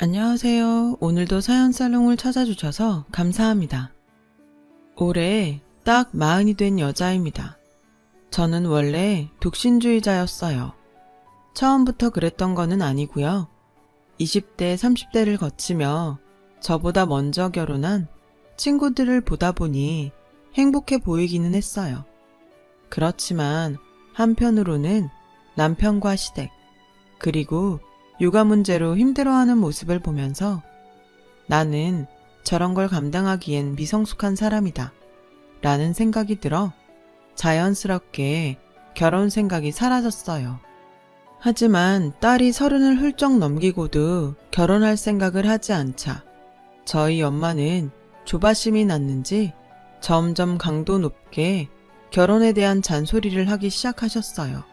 안녕하세요. 오늘도 사연살롱을 찾아주셔서 감사합니다. 올해 딱 40이 된 여자입니다. 저는 원래 독신주의자였어요. 처음부터 그랬던 거는 아니고요. 20대, 30대를 거치며 저보다 먼저 결혼한 친구들을 보다 보니 행복해 보이기는 했어요. 그렇지만 한편으로는 남편과 시댁, 그리고 육아 문제로 힘들어하는 모습을 보면서 나는 저런 걸 감당하기엔 미성숙한 사람이다 라는 생각이 들어 자연스럽게 결혼 생각이 사라졌어요. 하지만 딸이 30을 훌쩍 넘기고도 결혼할 생각을 하지 않자 저희 엄마는 조바심이 났는지 점점 강도 높게 결혼에 대한 잔소리를 하기 시작하셨어요.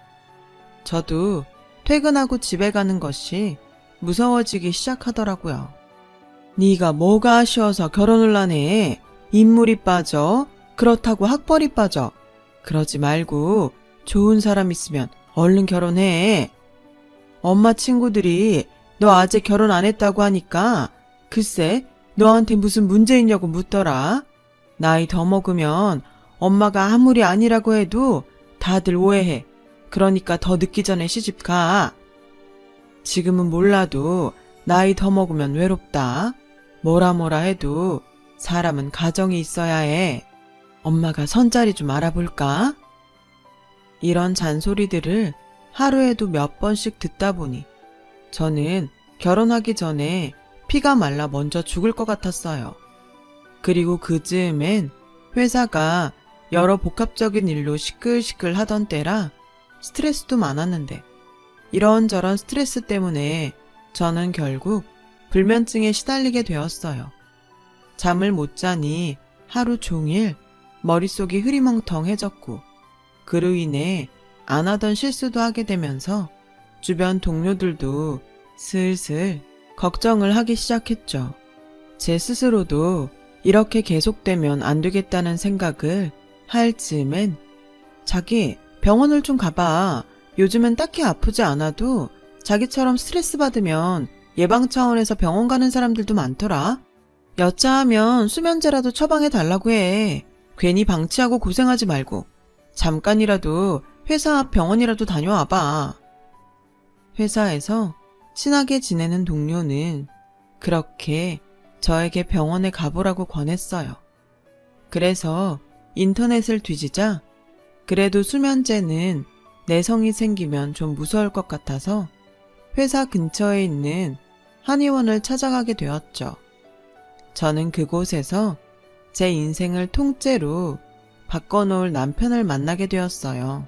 저도 퇴근하고 집에 가는 것이 무서워지기 시작하더라고요. 네가 뭐가 아쉬워서 결혼을 안 해? 인물이 빠져? 그렇다고 학벌이 빠져? 그러지 말고 좋은 사람 있으면 얼른 결혼해. 엄마 친구들이 너 아직 결혼 안 했다고 하니까 글쎄 너한테 무슨 문제 있냐고 묻더라. 나이 더 먹으면 엄마가 아무리 아니라고 해도 다들 오해해. 그러니까 더 늦기 전에 시집 가. 지금은 몰라도 나이 더 먹으면 외롭다. 뭐라 해도 사람은 가정이 있어야 해. 엄마가 선자리 좀 알아볼까? 이런 잔소리들을 하루에도 몇 번씩 듣다 보니 저는 결혼하기 전에 피가 말라 먼저 죽을 것 같았어요. 그리고 그 즈음엔 회사가 여러 복합적인 일로 시끌시끌 하던 때라 스트레스도 많았는데 이런저런 스트레스 때문에 저는 결국 불면증에 시달리게 되었어요. 잠을 못 자니 하루 종일 머릿속이 흐리멍텅해졌고 그로 인해 안 하던 실수도 하게 되면서 주변 동료들도 슬슬 걱정을 하기 시작했죠. 제 스스로도 이렇게 계속되면 안 되겠다는 생각을 할 즈음엔 자기 병원을 좀 가봐. 요즘엔 딱히 아프지 않아도 자기처럼 스트레스 받으면 예방 차원에서 병원 가는 사람들도 많더라. 여차하면 수면제라도 처방해 달라고 해. 괜히 방치하고 고생하지 말고 잠깐이라도 회사 앞 병원이라도 다녀와봐. 회사에서 친하게 지내는 동료는 그렇게 저에게 병원에 가보라고 권했어요. 그래서 인터넷을 뒤지자 그래도 수면제는 내성이 생기면 좀 무서울 것 같아서 회사 근처에 있는 한의원을 찾아가게 되었죠. 저는 그곳에서 제 인생을 통째로 바꿔놓을 남편을 만나게 되었어요.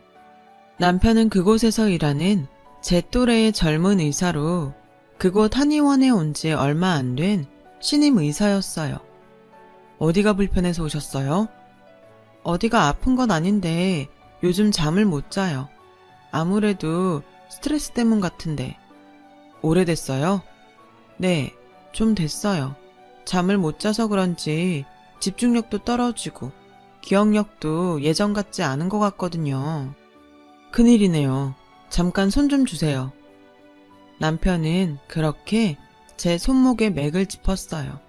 남편은 그곳에서 일하는 제 또래의 젊은 의사로 그곳 한의원에 온 지 얼마 안 된 신임 의사였어요. 어디가 불편해서 오셨어요? 어디가 아픈 건 아닌데 요즘 잠을 못 자요. 아무래도 스트레스 때문 같은데. 오래됐어요? 네, 좀 됐어요. 잠을 못 자서 그런지 집중력도 떨어지고 기억력도 예전 같지 않은 것 같거든요. 큰일이네요. 잠깐 손 좀 주세요. 남편은 그렇게 제 손목에 맥을 짚었어요.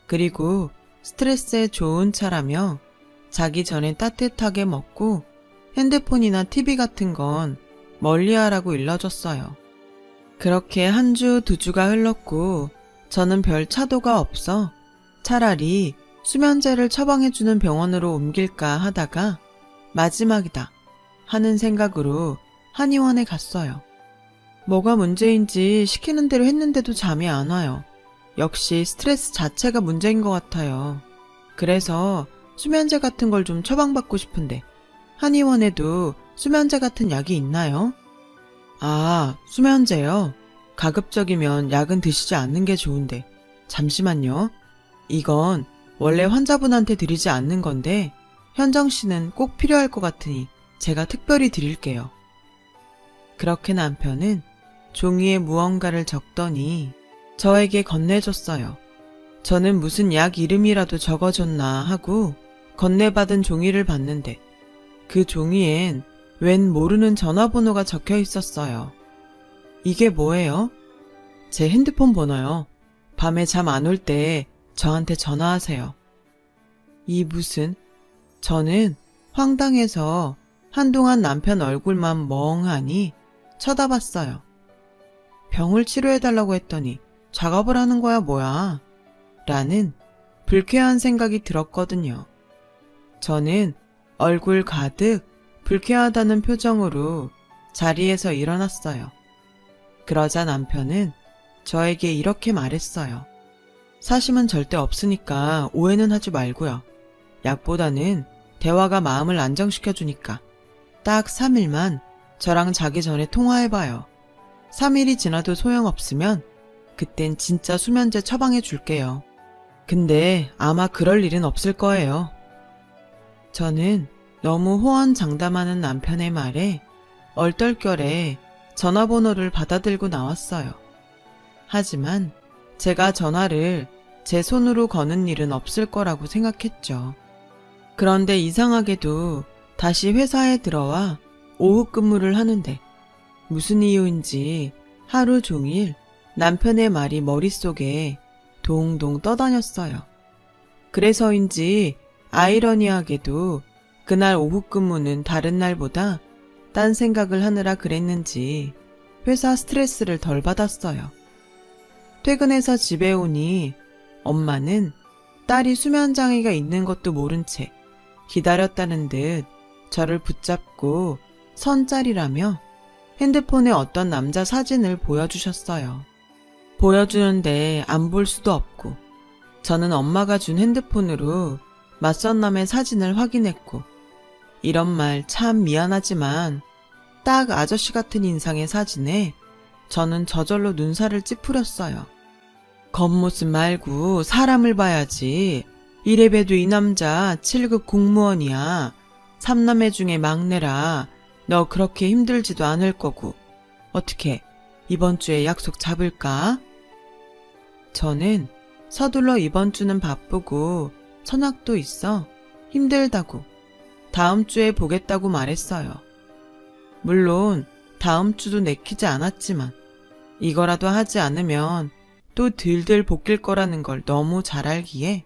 그리고 스트레스에 좋은 차라며 자기 전에 따뜻하게 먹고 핸드폰이나 TV 같은 건 멀리하라고 일러줬어요. 그렇게 한 주, 두 주가 흘렀고 저는 별 차도가 없어 차라리 수면제를 처방해주는 병원으로 옮길까 하다가 마지막이다 하는 생각으로 한의원에 갔어요. 뭐가 문제인지 시키는 대로 했는데도 잠이 안 와요. 역시 스트레스 자체가 문제인 것 같아요. 그래서 수면제 같은 걸 좀 처방받고 싶은데 한의원에도 수면제 같은 약이 있나요? 아, 수면제요? 가급적이면 약은 드시지 않는 게 좋은데 잠시만요. 이건 원래 환자분한테 드리지 않는 건데 현정 씨는 꼭 필요할 것 같으니 제가 특별히 드릴게요. 그렇게 남편은 종이에 무언가를 적더니 저에게 건네줬어요. 저는 무슨 약 이름이라도 적어줬나 하고 건네받은 종이를 봤는데 그 종이엔 웬 모르는 전화번호가 적혀 있었어요. 이게 뭐예요? 제 핸드폰 번호요. 밤에 잠 안 올 때 저한테 전화하세요. 이 무슨? 저는 황당해서 한동안 남편 얼굴만 멍하니 쳐다봤어요. 병을 치료해달라고 했더니 작업을 하는 거야 뭐야? 라는 불쾌한 생각이 들었거든요. 저는 얼굴 가득 불쾌하다는 표정으로 자리에서 일어났어요. 그러자 남편은 저에게 이렇게 말했어요. 사심은 절대 없으니까 오해는 하지 말고요. 약보다는 대화가 마음을 안정시켜주니까 딱 3일만 저랑 자기 전에 통화해봐요. 3일이 지나도 소용없으면 그땐 진짜 수면제 처방해 줄게요. 근데 아마 그럴 일은 없을 거예요. 저는 너무 호언장담하는 남편의 말에 얼떨결에 전화번호를 받아들고 나왔어요. 하지만 제가 전화를 제 손으로 거는 일은 없을 거라고 생각했죠. 그런데 이상하게도 다시 회사에 들어와 오후 근무를 하는데 무슨 이유인지 하루 종일 남편의 말이 머릿속에 동동 떠다녔어요. 그래서인지 아이러니하게도 그날 오후 근무는 다른 날보다 딴 생각을 하느라 그랬는지 회사 스트레스를 덜 받았어요. 퇴근해서 집에 오니 엄마는 딸이 수면장애가 있는 것도 모른 채 기다렸다는 듯 저를 붙잡고 선짜리라며 핸드폰에 어떤 남자 사진을 보여주셨어요. 보여주는데 안 볼 수도 없고 저는 엄마가 준 핸드폰으로 맞선 남의 사진을 확인했고 이런 말 참 미안하지만 딱 아저씨 같은 인상의 사진에 저는 저절로 눈살을 찌푸렸어요. 겉모습 말고 사람을 봐야지. 이래봬도 이 남자 7급 공무원이야. 3남매 중에 막내라 너 그렇게 힘들지도 않을 거고. 어떻게 이번 주에 약속 잡을까? 저는 서둘러 이번 주는 바쁘고 천학도 있어 힘들다고 다음 주에 보겠다고 말했어요. 물론 다음 주도 내키지 않았지만 이거라도 하지 않으면 또 들들 볶일 거라는 걸 너무 잘 알기에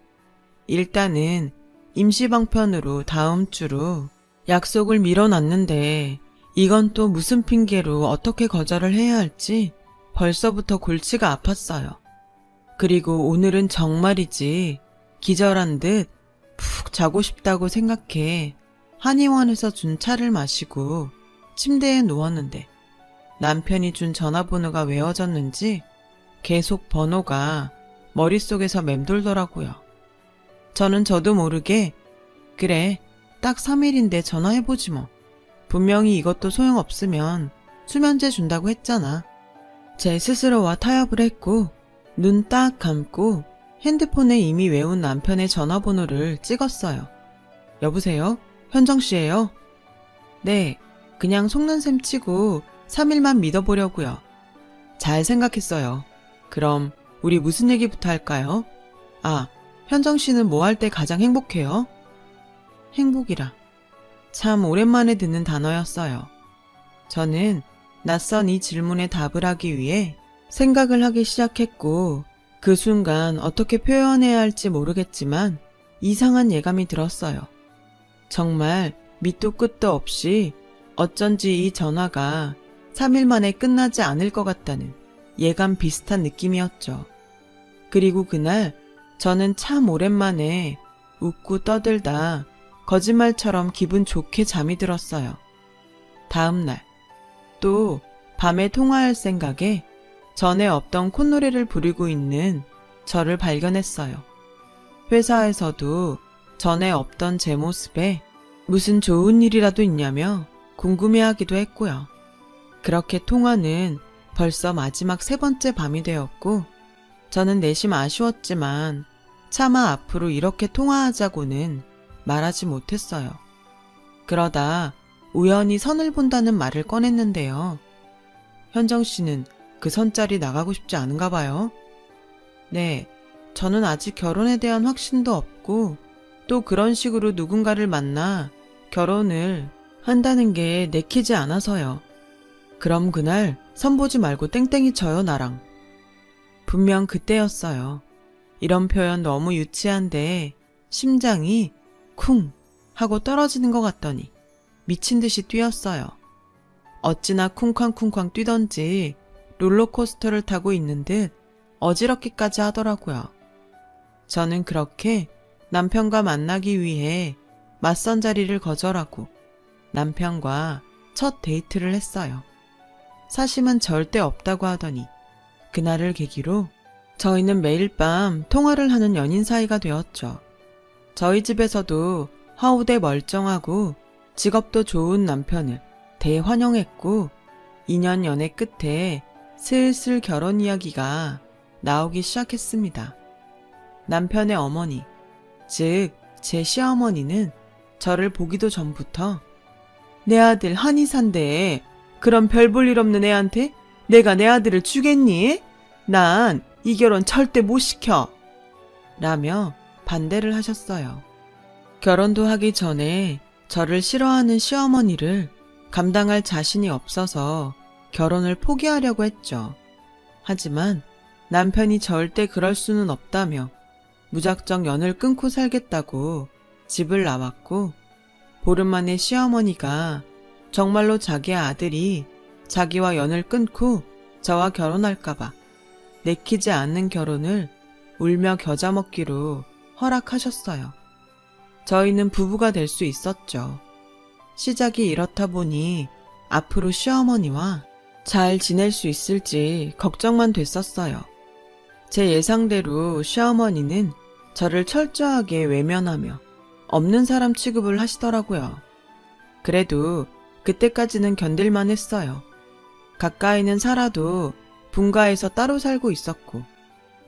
일단은 임시방편으로 다음 주로 약속을 미뤄놨는데 이건 또 무슨 핑계로 어떻게 거절을 해야 할지 벌써부터 골치가 아팠어요. 그리고 오늘은 정말이지 기절한 듯 푹 자고 싶다고 생각해 한의원에서 준 차를 마시고 침대에 누웠는데 남편이 준 전화번호가 외워졌는지 계속 번호가 머릿속에서 맴돌더라고요. 저는 저도 모르게 그래 딱 3일인데 전화해보지 뭐. 분명히 이것도 소용없으면 수면제 준다고 했잖아. 제 스스로와 타협을 했고 눈 딱 감고 핸드폰에 이미 외운 남편의 전화번호를 찍었어요. 여보세요? 현정씨예요? 네, 그냥 속는 셈 치고 3일만 믿어보려고요. 잘 생각했어요. 그럼 우리 무슨 얘기부터 할까요? 아, 현정씨는 뭐 할 때 가장 행복해요? 행복이라. 참 오랜만에 듣는 단어였어요. 저는 낯선 이 질문에 답을 하기 위해 생각을 하기 시작했고 그 순간 어떻게 표현해야 할지 모르겠지만 이상한 예감이 들었어요. 정말 밑도 끝도 없이 어쩐지 이 전화가 3일 만에 끝나지 않을 것 같다는 예감 비슷한 느낌이었죠. 그리고 그날 저는 참 오랜만에 웃고 떠들다 거짓말처럼 기분 좋게 잠이 들었어요. 다음날 또 밤에 통화할 생각에 전에 없던 콧노래를 부르고 있는 저를 발견했어요. 회사에서도 전에 없던 제 모습에 무슨 좋은 일이라도 있냐며 궁금해하기도 했고요. 그렇게 통화는 벌써 마지막 3번째 밤이 되었고 저는 내심 아쉬웠지만 차마 앞으로 이렇게 통화하자고는 말하지 못했어요. 그러다 우연히 선을 본다는 말을 꺼냈는데요. 현정 씨는 그 선짜리 나가고 싶지 않은가 봐요. 네, 저는 아직 결혼에 대한 확신도 없고 또 그런 식으로 누군가를 만나 결혼을 한다는 게 내키지 않아서요. 그럼 그날 선 보지 말고 땡땡이 쳐요 나랑. 분명 그때였어요. 이런 표현 너무 유치한데 심장이 쿵 하고 떨어지는 것 같더니 미친 듯이 뛰었어요. 어찌나 쿵쾅쿵쾅 뛰던지 롤러코스터를 타고 있는 듯 어지럽기까지 하더라고요. 저는 그렇게 남편과 만나기 위해 맞선 자리를 거절하고 남편과 첫 데이트를 했어요. 사심은 절대 없다고 하더니 그날을 계기로 저희는 매일 밤 통화를 하는 연인 사이가 되었죠. 저희 집에서도 허우대 멀쩡하고 직업도 좋은 남편을 대환영했고 2년 연애 끝에 슬슬 결혼 이야기가 나오기 시작했습니다. 남편의 어머니, 즉 제 시어머니는 저를 보기도 전부터 내 아들 한의사인데 그런 별 볼 일 없는 애한테 내가 내 아들을 주겠니? 난 이 결혼 절대 못 시켜! 라며 반대를 하셨어요. 결혼도 하기 전에 저를 싫어하는 시어머니를 감당할 자신이 없어서 결혼을 포기하려고 했죠. 하지만 남편이 절대 그럴 수는 없다며 무작정 연을 끊고 살겠다고 집을 나왔고 보름 만에 시어머니가 정말로 자기 아들이 자기와 연을 끊고 저와 결혼할까봐 내키지 않는 결혼을 울며 겨자 먹기로 허락하셨어요. 저희는 부부가 될 수 있었죠. 시작이 이렇다 보니 앞으로 시어머니와 잘 지낼 수 있을지 걱정만 됐었어요. 제 예상대로 시어머니는 저를 철저하게 외면하며 없는 사람 취급을 하시더라고요. 그래도 그때까지는 견딜만 했어요. 가까이는 살아도 분가해서 따로 살고 있었고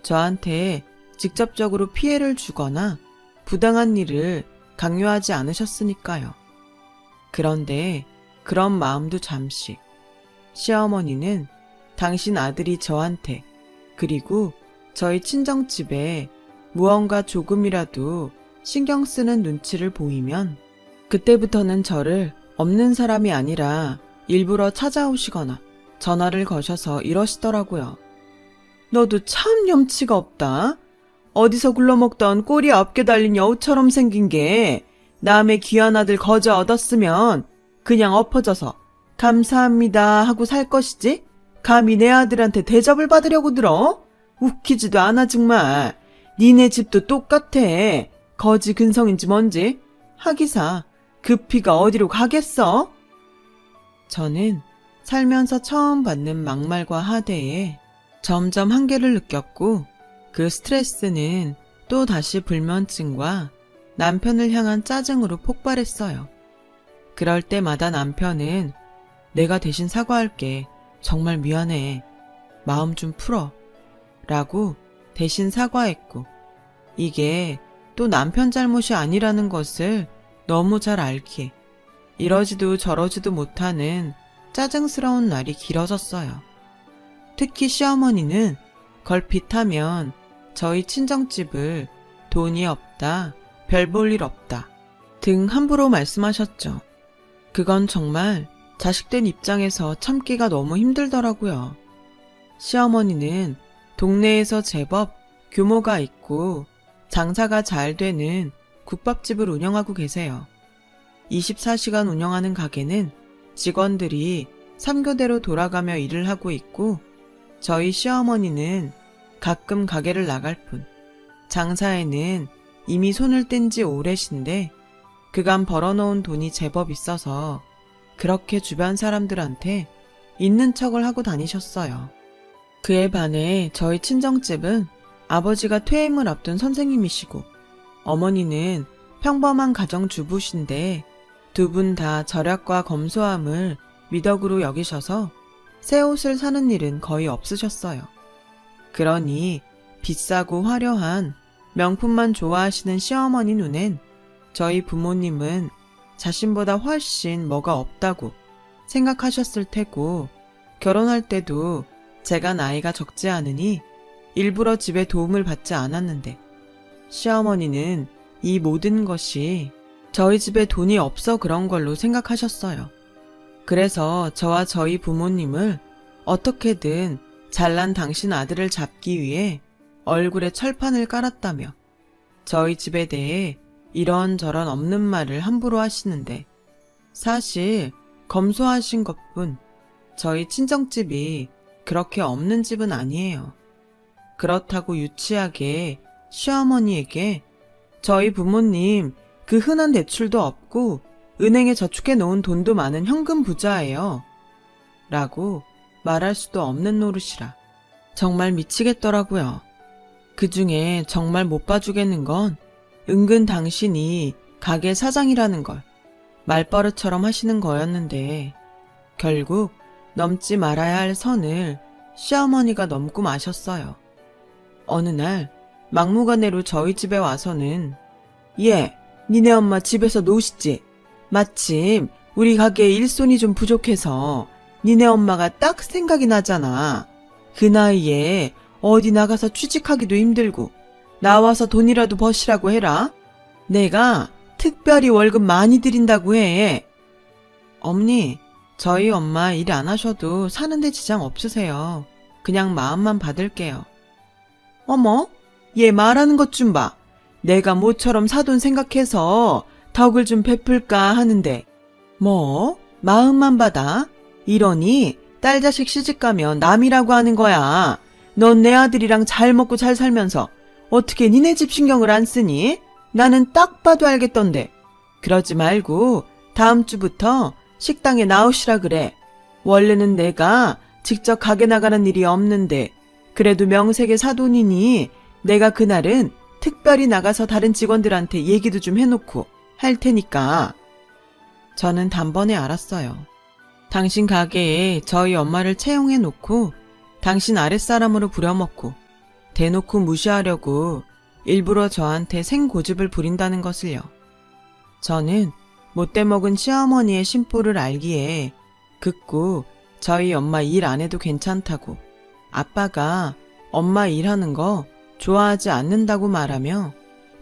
저한테 직접적으로 피해를 주거나 부당한 일을 강요하지 않으셨으니까요. 그런데 그런 마음도 잠시 시어머니는 당신 아들이 저한테 그리고 저희 친정집에 무언가 조금이라도 신경 쓰는 눈치를 보이면 그때부터는 저를 없는 사람이 아니라 일부러 찾아오시거나 전화를 거셔서 이러시더라고요. 너도 참 염치가 없다. 어디서 굴러먹던 꼬리 9개 달린 여우처럼 생긴 게 남의 귀한 아들 거저 얻었으면 그냥 엎어져서 감사합니다 하고 살 것이지? 감히 내 아들한테 대접을 받으려고 들어? 웃기지도 않아 정말. 니네 집도 똑같아. 거지 근성인지 뭔지. 하기사 그 피가 어디로 가겠어? 저는 살면서 처음 받는 막말과 하대에 점점 한계를 느꼈고 그 스트레스는 또 다시 불면증과 남편을 향한 짜증으로 폭발했어요. 그럴 때마다 남편은 내가 대신 사과할게. 정말 미안해. 마음 좀 풀어. 라고 대신 사과했고 이게 또 남편 잘못이 아니라는 것을 너무 잘 알기에 이러지도 저러지도 못하는 짜증스러운 날이 길어졌어요. 특히 시어머니는 걸핏하면 저희 친정집을 돈이 없다, 별 볼 일 없다 등 함부로 말씀하셨죠. 그건 정말 자식된 입장에서 참기가 너무 힘들더라고요. 시어머니는 동네에서 제법 규모가 있고 장사가 잘 되는 국밥집을 운영하고 계세요. 24시간 운영하는 가게는 직원들이 3교대로 돌아가며 일을 하고 있고 저희 시어머니는 가끔 가게를 나갈 뿐 장사에는 이미 손을 뗀 지 오래신데 그간 벌어놓은 돈이 제법 있어서 그렇게 주변 사람들한테 있는 척을 하고 다니셨어요. 그에 반해 저희 친정집은 아버지가 퇴임을 앞둔 선생님이시고 어머니는 평범한 가정주부신데 두 분 다 절약과 검소함을 미덕으로 여기셔서 새 옷을 사는 일은 거의 없으셨어요. 그러니 비싸고 화려한 명품만 좋아하시는 시어머니 눈엔 저희 부모님은 자신보다 훨씬 뭐가 없다고 생각하셨을 테고 결혼할 때도 제가 나이가 적지 않으니 일부러 집에 도움을 받지 않았는데 시어머니는 이 모든 것이 저희 집에 돈이 없어 그런 걸로 생각하셨어요. 그래서 저와 저희 부모님을 어떻게든 잘난 당신 아들을 잡기 위해 얼굴에 철판을 깔았다며 저희 집에 대해 이런저런 없는 말을 함부로 하시는데 사실 검소하신 것뿐 저희 친정집이 그렇게 없는 집은 아니에요. 그렇다고 유치하게 시어머니에게 저희 부모님 그 흔한 대출도 없고 은행에 저축해 놓은 돈도 많은 현금 부자예요. 라고 말할 수도 없는 노릇이라 정말 미치겠더라고요. 그 중에 정말 못 봐주겠는 건 은근 당신이 가게 사장이라는 걸 말버릇처럼 하시는 거였는데 결국 넘지 말아야 할 선을 시어머니가 넘고 마셨어요. 어느 날 막무가내로 저희 집에 와서는 니네 엄마 집에서 노시지? 마침 우리 가게에 일손이 좀 부족해서 니네 엄마가 딱 생각이 나잖아. 그 나이에 어디 나가서 취직하기도 힘들고 나와서 돈이라도 버시라고 해라. 내가 특별히 월급 많이 드린다고 해. 어머니, 저희 엄마 일 안 하셔도 사는데 지장 없으세요. 그냥 마음만 받을게요. 어머, 얘 말하는 것 좀 봐. 내가 모처럼 사돈 생각해서 덕을 좀 베풀까 하는데 뭐 마음만 받아? 이러니 딸 자식 시집가면 남이라고 하는 거야. 넌 내 아들이랑 잘 먹고 잘 살면서 어떻게 니네 집 신경을 안 쓰니? 나는 딱 봐도 알겠던데. 그러지 말고 다음 주부터 식당에 나오시라 그래. 원래는 내가 직접 가게 나가는 일이 없는데 그래도 명색의 사돈이니 내가 그날은 특별히 나가서 다른 직원들한테 얘기도 좀 해놓고 할 테니까. 저는 단번에 알았어요. 당신 가게에 저희 엄마를 채용해놓고 당신 아랫사람으로 부려먹고 대놓고 무시하려고 일부러 저한테 생고집을 부린다는 것을요. 저는 못돼 먹은 시어머니의 심보를 알기에 극구 저희 엄마 일 안 해도 괜찮다고 아빠가 엄마 일하는 거 좋아하지 않는다고 말하며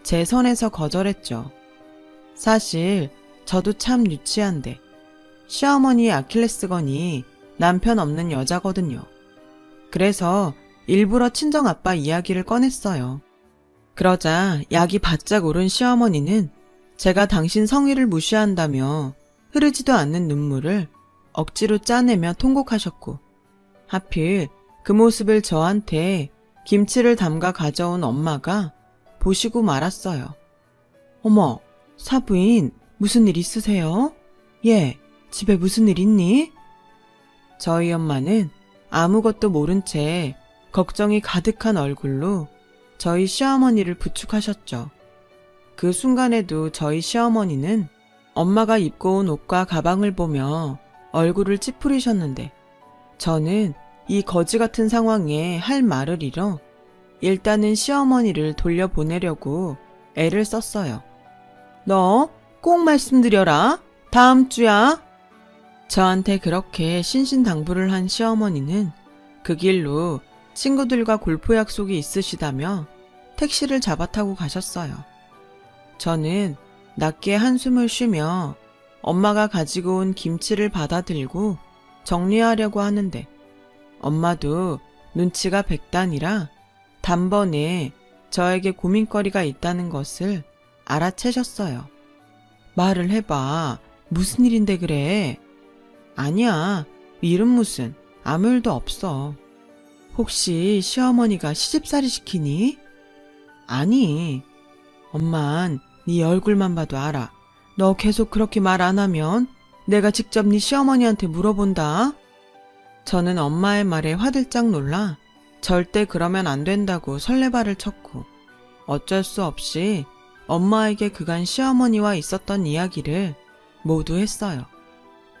제 선에서 거절했죠. 사실 저도 참 유치한데 시어머니의 아킬레스건이 남편 없는 여자거든요. 그래서 일부러 친정아빠 이야기를 꺼냈어요. 그러자 약이 바짝 오른 시어머니는 제가 당신 성의를 무시한다며 흐르지도 않는 눈물을 억지로 짜내며 통곡하셨고 하필 그 모습을 저한테 김치를 담가 가져온 엄마가 보시고 말았어요. 어머, 사부인 무슨 일 있으세요? 집에 무슨 일 있니? 저희 엄마는 아무것도 모른 채 걱정이 가득한 얼굴로 저희 시어머니를 부축하셨죠. 그 순간에도 저희 시어머니는 엄마가 입고 온 옷과 가방을 보며 얼굴을 찌푸리셨는데 저는 이 거지 같은 상황에 할 말을 잃어 일단은 시어머니를 돌려보내려고 애를 썼어요. 너 꼭 말씀드려라. 다음 주야. 저한테 그렇게 신신당부를 한 시어머니는 그 길로 친구들과 골프 약속이 있으시다며 택시를 잡아 타고 가셨어요. 저는 낮게 한숨을 쉬며 엄마가 가지고 온 김치를 받아들고 정리하려고 하는데 엄마도 눈치가 백단이라 단번에 저에게 고민거리가 있다는 것을 알아채셨어요. 말을 해봐. 무슨 일인데 그래? 아니야. 일은 무슨. 아무 일도 없어. 혹시 시어머니가 시집살이 시키니? 아니. 엄만 네 얼굴만 봐도 알아. 너 계속 그렇게 말 안 하면 내가 직접 네 시어머니한테 물어본다. 저는 엄마의 말에 화들짝 놀라 절대 그러면 안 된다고 설레발을 쳤고 어쩔 수 없이 엄마에게 그간 시어머니와 있었던 이야기를 모두 했어요.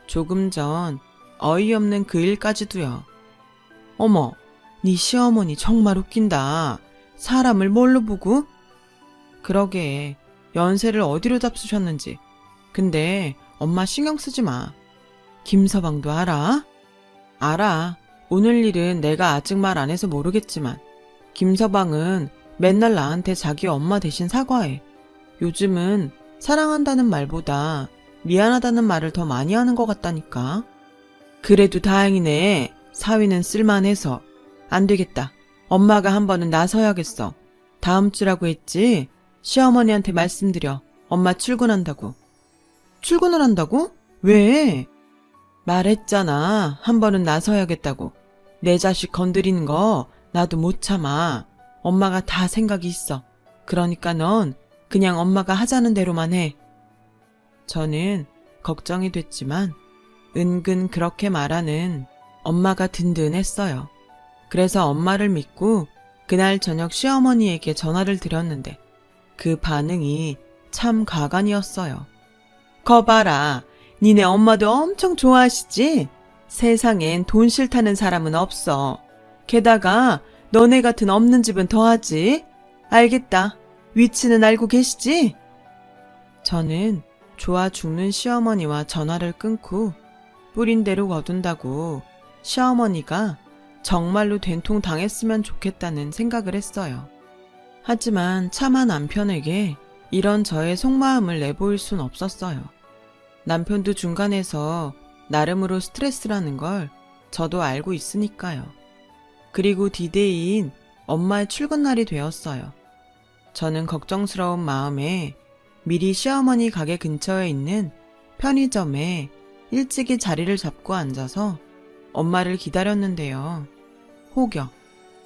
조금 전 어이없는 그 일까지도요. 어머, 네 시어머니 정말 웃긴다. 사람을 뭘로 보고? 그러게 연세를 어디로 잡수셨는지. 근데 엄마 신경 쓰지 마. 김서방도 알아? 알아. 오늘 일은 내가 아직 말 안 해서 모르겠지만 김서방은 맨날 나한테 자기 엄마 대신 사과해. 요즘은 사랑한다는 말보다 미안하다는 말을 더 많이 하는 것 같다니까. 그래도 다행이네. 사위는 쓸만해서. 안 되겠다. 엄마가 한 번은 나서야겠어. 다음 주라고 했지? 시어머니한테 말씀드려. 엄마 출근한다고. 출근을 한다고? 왜? 말했잖아. 한 번은 나서야겠다고. 내 자식 건드리는 거 나도 못 참아. 엄마가 다 생각이 있어. 그러니까 넌 그냥 엄마가 하자는 대로만 해. 저는 걱정이 됐지만 은근 그렇게 말하는 엄마가 든든했어요. 그래서 엄마를 믿고 그날 저녁 시어머니에게 전화를 드렸는데 그 반응이 참 가관이었어요. 거 봐라. 니네 엄마도 엄청 좋아하시지? 세상엔 돈 싫다는 사람은 없어. 게다가 너네 같은 없는 집은 더하지? 알겠다. 위치는 알고 계시지? 저는 좋아 죽는 시어머니와 전화를 끊고 뿌린 대로 거둔다고 시어머니가 정말로 된통 당했으면 좋겠다는 생각을 했어요. 하지만 차마 남편에게 이런 저의 속마음을 내보일 순 없었어요. 남편도 중간에서 나름으로 스트레스라는 걸 저도 알고 있으니까요. 그리고 디데이인 엄마의 출근 날이 되었어요. 저는 걱정스러운 마음에 미리 시어머니 가게 근처에 있는 편의점에 일찍이 자리를 잡고 앉아서 엄마를 기다렸는데요. 혹여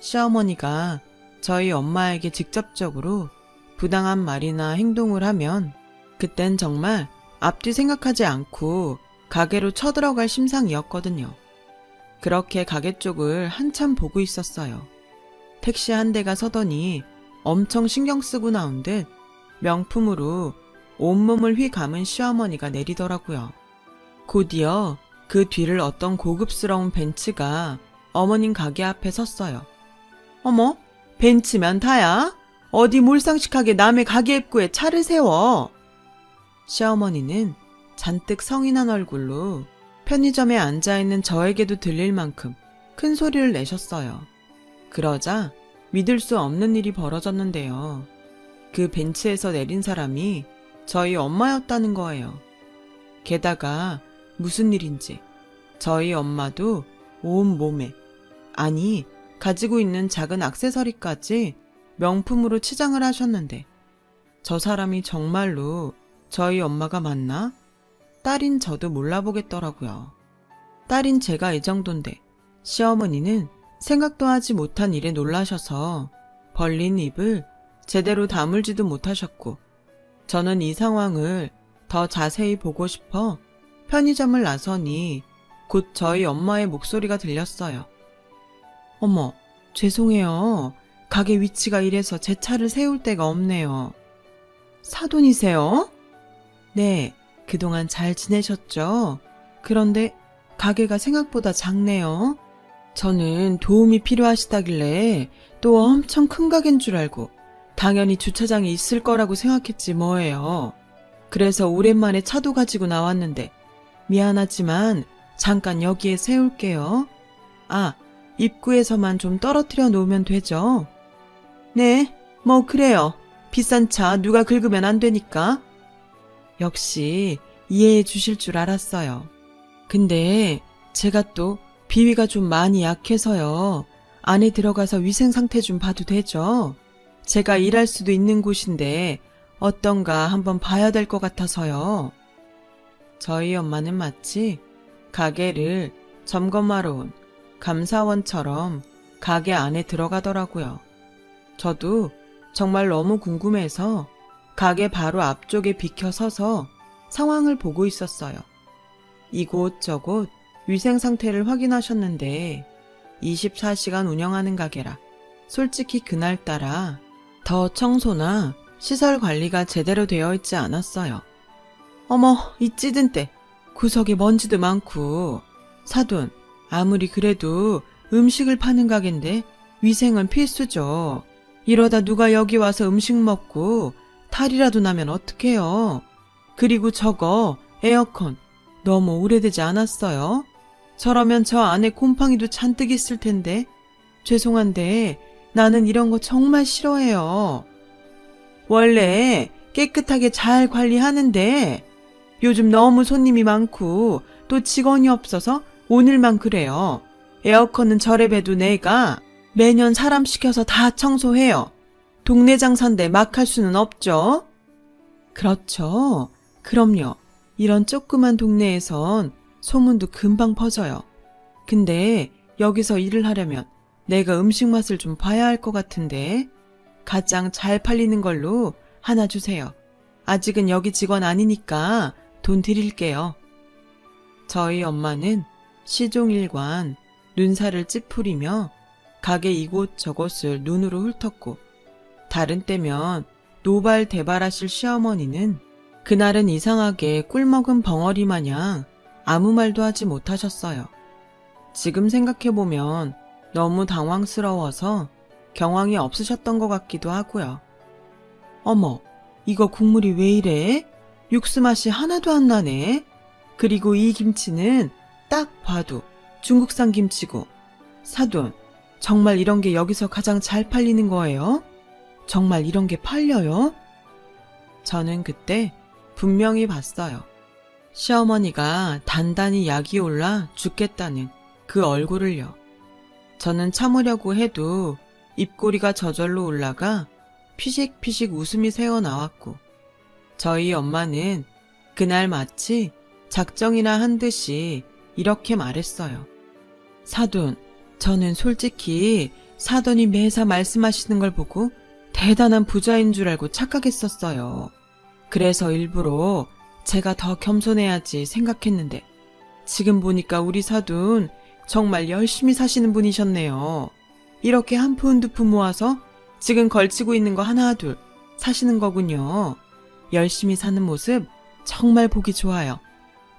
시어머니가 저희 엄마에게 직접적으로 부당한 말이나 행동을 하면 그땐 정말 앞뒤 생각하지 않고 가게로 쳐들어갈 심상이었거든요. 그렇게 가게 쪽을 한참 보고 있었어요. 택시 한 대가 서더니 엄청 신경 쓰고 나온 듯 명품으로 온몸을 휘감은 시어머니가 내리더라고요. 곧이어 그 뒤를 어떤 고급스러운 벤츠가 어머님 가게 앞에 섰어요. 어머, 벤츠면 다야? 어디 몰상식하게 남의 가게 입구에 차를 세워? 시어머니는 잔뜩 성이 난 얼굴로 편의점에 앉아있는 저에게도 들릴 만큼 큰 소리를 내셨어요. 그러자 믿을 수 없는 일이 벌어졌는데요. 그 벤츠에서 내린 사람이 저희 엄마였다는 거예요. 게다가 무슨 일인지 저희 엄마도 온 몸에, 아니 가지고 있는 작은 액세서리까지 명품으로 치장을 하셨는데 저 사람이 정말로 저희 엄마가 맞나? 딸인 저도 몰라보겠더라고요. 딸인 제가 이 정도인데 시어머니는 생각도 하지 못한 일에 놀라셔서 벌린 입을 제대로 다물지도 못하셨고 저는 이 상황을 더 자세히 보고 싶어 편의점을 나서니 곧 저희 엄마의 목소리가 들렸어요. 어머, 죄송해요. 가게 위치가 이래서 제 차를 세울 데가 없네요. 사돈이세요? 네, 그동안 잘 지내셨죠? 그런데 가게가 생각보다 작네요. 저는 도움이 필요하시다길래 또 엄청 큰 가게인 줄 알고 당연히 주차장이 있을 거라고 생각했지 뭐예요. 그래서 오랜만에 차도 가지고 나왔는데 미안하지만 잠깐 여기에 세울게요. 아, 입구에서만 좀 떨어뜨려 놓으면 되죠? 네, 뭐 그래요. 비싼 차 누가 긁으면 안 되니까. 역시 이해해 주실 줄 알았어요. 근데 제가 또 비위가 좀 많이 약해서요. 안에 들어가서 위생 상태 좀 봐도 되죠? 제가 일할 수도 있는 곳인데 어떤가 한번 봐야 될 것 같아서요. 저희 엄마는 마치 가게를 점검하러 온 감사원처럼 가게 안에 들어가더라고요. 저도 정말 너무 궁금해서 가게 바로 앞쪽에 비켜 서서 상황을 보고 있었어요. 이곳저곳 위생 상태를 확인하셨는데 24시간 운영하는 가게라 솔직히 그날따라 더 청소나 시설 관리가 제대로 되어 있지 않았어요. 어머, 이 찌든 때 구석에 먼지도 많고. 사돈, 아무리 그래도 음식을 파는 가게인데 위생은 필수죠. 이러다 누가 여기 와서 음식 먹고 탈이라도 나면 어떡해요. 그리고 저거 에어컨 너무 오래되지 않았어요? 저러면 저 안에 곰팡이도 잔뜩 있을 텐데. 죄송한데 나는 이런 거 정말 싫어해요. 원래 깨끗하게 잘 관리하는데 요즘 너무 손님이 많고 또 직원이 없어서 오늘만 그래요. 에어컨은 저래봬도 내가 매년 사람 시켜서 다 청소해요. 동네 장사인데 막 할 수는 없죠? 그렇죠. 그럼요. 이런 조그만 동네에선 소문도 금방 퍼져요. 근데 여기서 일을 하려면 내가 음식 맛을 좀 봐야 할 것 같은데 가장 잘 팔리는 걸로 하나 주세요. 아직은 여기 직원 아니니까 돈 드릴게요. 저희 엄마는 시종일관 눈살을 찌푸리며 가게 이곳저곳을 눈으로 훑었고 다른 때면 노발대발하실 시어머니는 그날은 이상하게 꿀먹은 벙어리 마냥 아무 말도 하지 못하셨어요. 지금 생각해보면 너무 당황스러워서 경황이 없으셨던 것 같기도 하고요. 어머, 이거 국물이 왜 이래? 육수 맛이 하나도 안 나네. 그리고 이 김치는 딱 봐도 중국산 김치고. 사돈, 정말 이런 게 여기서 가장 잘 팔리는 거예요? 정말 이런 게 팔려요? 저는 그때 분명히 봤어요. 시어머니가 단단히 약이 올라 죽겠다는 그 얼굴을요. 저는 참으려고 해도 입꼬리가 저절로 올라가 피식피식 웃음이 새어나왔고 저희 엄마는 그날 마치 작정이나 한 듯이 이렇게 말했어요. 사돈, 저는 솔직히 사돈이 매사 말씀하시는 걸 보고 대단한 부자인 줄 알고 착각했었어요. 그래서 일부러 제가 더 겸손해야지 생각했는데 지금 보니까 우리 사돈 정말 열심히 사시는 분이셨네요. 이렇게 한 푼 두 푼 모아서 지금 걸치고 있는 거 하나 둘 사시는 거군요. 열심히 사는 모습 정말 보기 좋아요.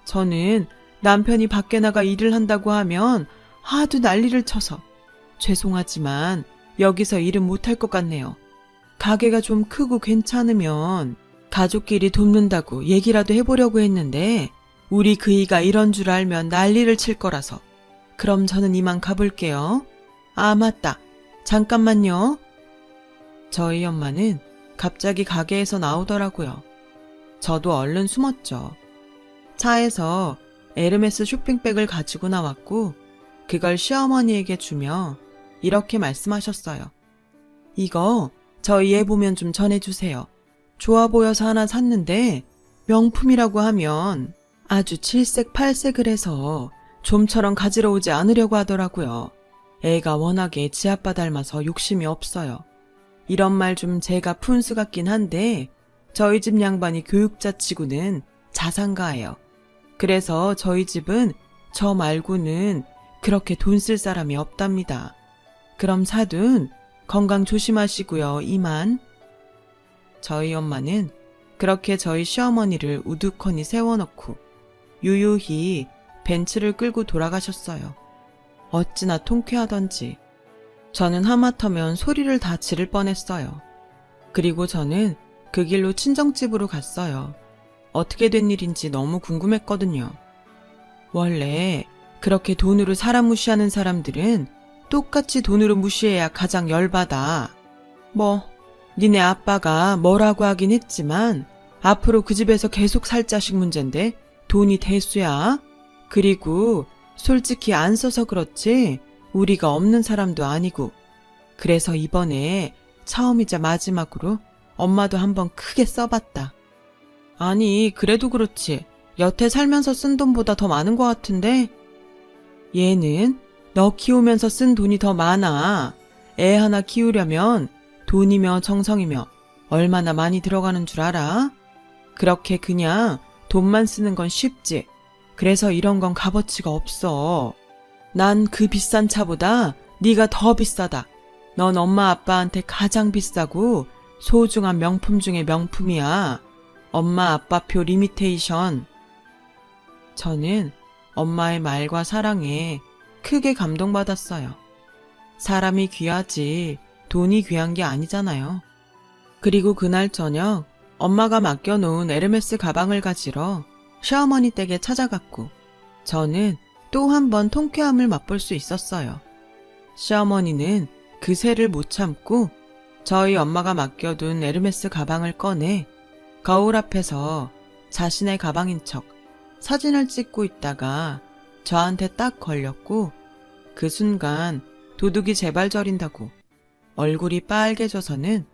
저는 남편이 밖에 나가 일을 한다고 하면 하도 난리를 쳐서 죄송하지만 여기서 일은 못할 것 같네요. 가게가 좀 크고 괜찮으면 가족끼리 돕는다고 얘기라도 해보려고 했는데 우리 그이가 이런 줄 알면 난리를 칠 거라서 그럼 저는 이만 가볼게요. 아 맞다. 잠깐만요. 저희 엄마는 갑자기 가게에서 나오더라고요. 저도 얼른 숨었죠. 차에서 에르메스 쇼핑백을 가지고 나왔고 그걸 시어머니에게 주며 이렇게 말씀하셨어요. 이거 저희 애 보면 좀 전해주세요. 좋아 보여서 하나 샀는데 명품이라고 하면 아주 칠색팔색을 해서 좀처럼 가지러 오지 않으려고 하더라고요. 애가 워낙에 지 아빠 닮아서 욕심이 없어요. 이런 말 좀 제가 푼수 같긴 한데 저희 집 양반이 교육자 치고는 자산가예요. 그래서 저희 집은 저 말고는 그렇게 돈 쓸 사람이 없답니다. 그럼 사돈 건강 조심하시고요. 이만. 저희 엄마는 그렇게 저희 시어머니를 우두커니 세워놓고 유유히 벤츠를 끌고 돌아가셨어요. 어찌나 통쾌하던지 저는 하마터면 소리를 다 지를 뻔했어요. 그리고 저는 그 길로 친정집으로 갔어요. 어떻게 된 일인지 너무 궁금했거든요. 원래 그렇게 돈으로 사람 무시하는 사람들은 똑같이 돈으로 무시해야 가장 열받아. 뭐 니네 아빠가 뭐라고 하긴 했지만 앞으로 그 집에서 계속 살 자식 문제인데 돈이 대수야. 그리고 솔직히 안 써서 그렇지 우리가 없는 사람도 아니고 그래서 이번에 처음이자 마지막으로 엄마도 한번 크게 써봤다. 아니 그래도 그렇지 여태 살면서 쓴 돈보다 더 많은 것 같은데 얘는 너 키우면서 쓴 돈이 더 많아. 애 하나 키우려면 돈이며 정성이며 얼마나 많이 들어가는 줄 알아? 그렇게 그냥 돈만 쓰는 건 쉽지. 그래서 이런 건 값어치가 없어. 난 그 비싼 차보다 네가 더 비싸다. 넌 엄마 아빠한테 가장 비싸고 소중한 명품 중에 명품이야. 엄마 아빠표 리미테이션. 저는 엄마의 말과 사랑에 크게 감동받았어요. 사람이 귀하지 돈이 귀한 게 아니잖아요. 그리고 그날 저녁 엄마가 맡겨놓은 에르메스 가방을 가지러 시어머니 댁에 찾아갔고 저는 또 한 번 통쾌함을 맛볼 수 있었어요. 시어머니는 그새를 못 참고 저희 엄마가 맡겨둔 에르메스 가방을 꺼내 거울 앞에서 자신의 가방인 척 사진을 찍고 있다가 저한테 딱 걸렸고 그 순간 도둑이 제발 저린다고 얼굴이 빨개져서는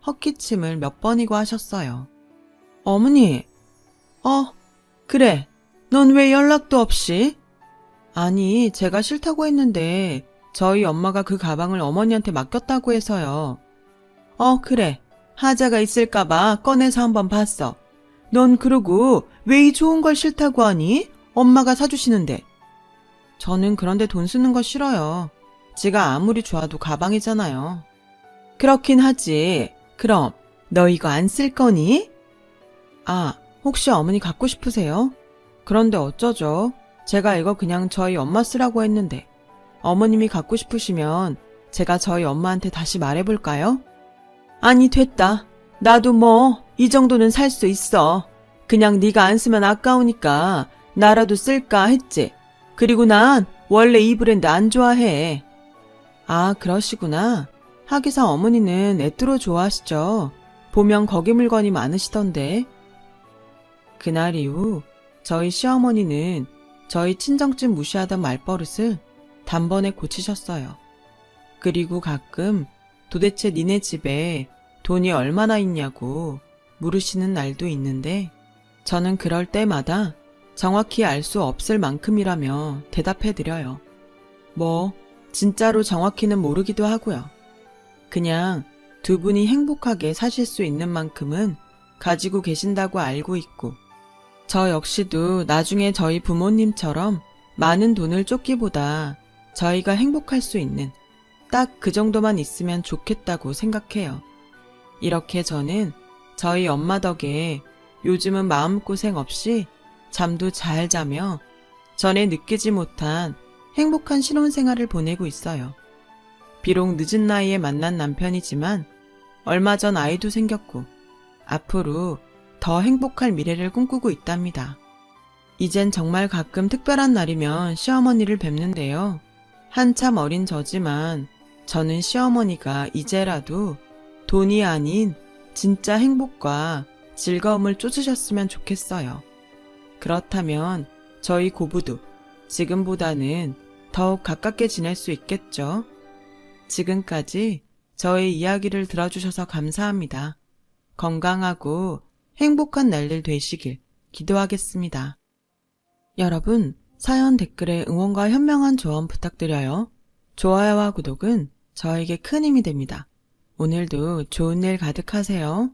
헛기침을 몇 번이고 하셨어요. 어머니, 그래. 넌 왜 연락도 없이? 아니, 제가 싫다고 했는데 저희 엄마가 그 가방을 어머니한테 맡겼다고 해서요. 그래. 하자가 있을까봐 꺼내서 한번 봤어. 넌 그러고 왜 이 좋은 걸 싫다고 하니? 엄마가 사주시는데. 저는 그런데 돈 쓰는 거 싫어요. 지가 아무리 좋아도 가방이잖아요. 그렇긴 하지. 그럼 너 이거 안 쓸 거니? 혹시 어머니 갖고 싶으세요? 그런데 어쩌죠? 제가 이거 그냥 저희 엄마 쓰라고 했는데 어머님이 갖고 싶으시면 제가 저희 엄마한테 다시 말해볼까요? 아니 됐다. 나도 뭐 이 정도는 살 수 있어. 그냥 네가 안 쓰면 아까우니까 나라도 쓸까 했지. 그리고 난 원래 이 브랜드 안 좋아해. 그러시구나. 하기사 어머니는 에뚜로 좋아하시죠. 보면 거기 물건이 많으시던데. 그날 이후 저희 시어머니는 저희 친정집 무시하던 말버릇을 단번에 고치셨어요. 그리고 가끔 도대체 니네 집에 돈이 얼마나 있냐고 물으시는 날도 있는데 저는 그럴 때마다 정확히 알 수 없을 만큼이라며 대답해드려요. 뭐 진짜로 정확히는 모르기도 하고요. 그냥 두 분이 행복하게 사실 수 있는 만큼은 가지고 계신다고 알고 있고 저 역시도 나중에 저희 부모님처럼 많은 돈을 쫓기보다 저희가 행복할 수 있는 딱 그 정도만 있으면 좋겠다고 생각해요. 이렇게 저는 저희 엄마 덕에 요즘은 마음고생 없이 잠도 잘 자며 전에 느끼지 못한 행복한 신혼생활을 보내고 있어요. 비록 늦은 나이에 만난 남편이지만 얼마 전 아이도 생겼고 앞으로 더 행복할 미래를 꿈꾸고 있답니다. 이젠 정말 가끔 특별한 날이면 시어머니를 뵙는데요. 한참 어린 저지만 저는 시어머니가 이제라도 돈이 아닌 진짜 행복과 즐거움을 쫓으셨으면 좋겠어요. 그렇다면 저희 고부도 지금보다는 더욱 가깝게 지낼 수 있겠죠. 지금까지 저의 이야기를 들어주셔서 감사합니다. 건강하고 행복한 날들 되시길 기도하겠습니다. 여러분, 사연 댓글에 응원과 현명한 조언 부탁드려요. 좋아요와 구독은 저에게 큰 힘이 됩니다. 오늘도 좋은 일 가득하세요.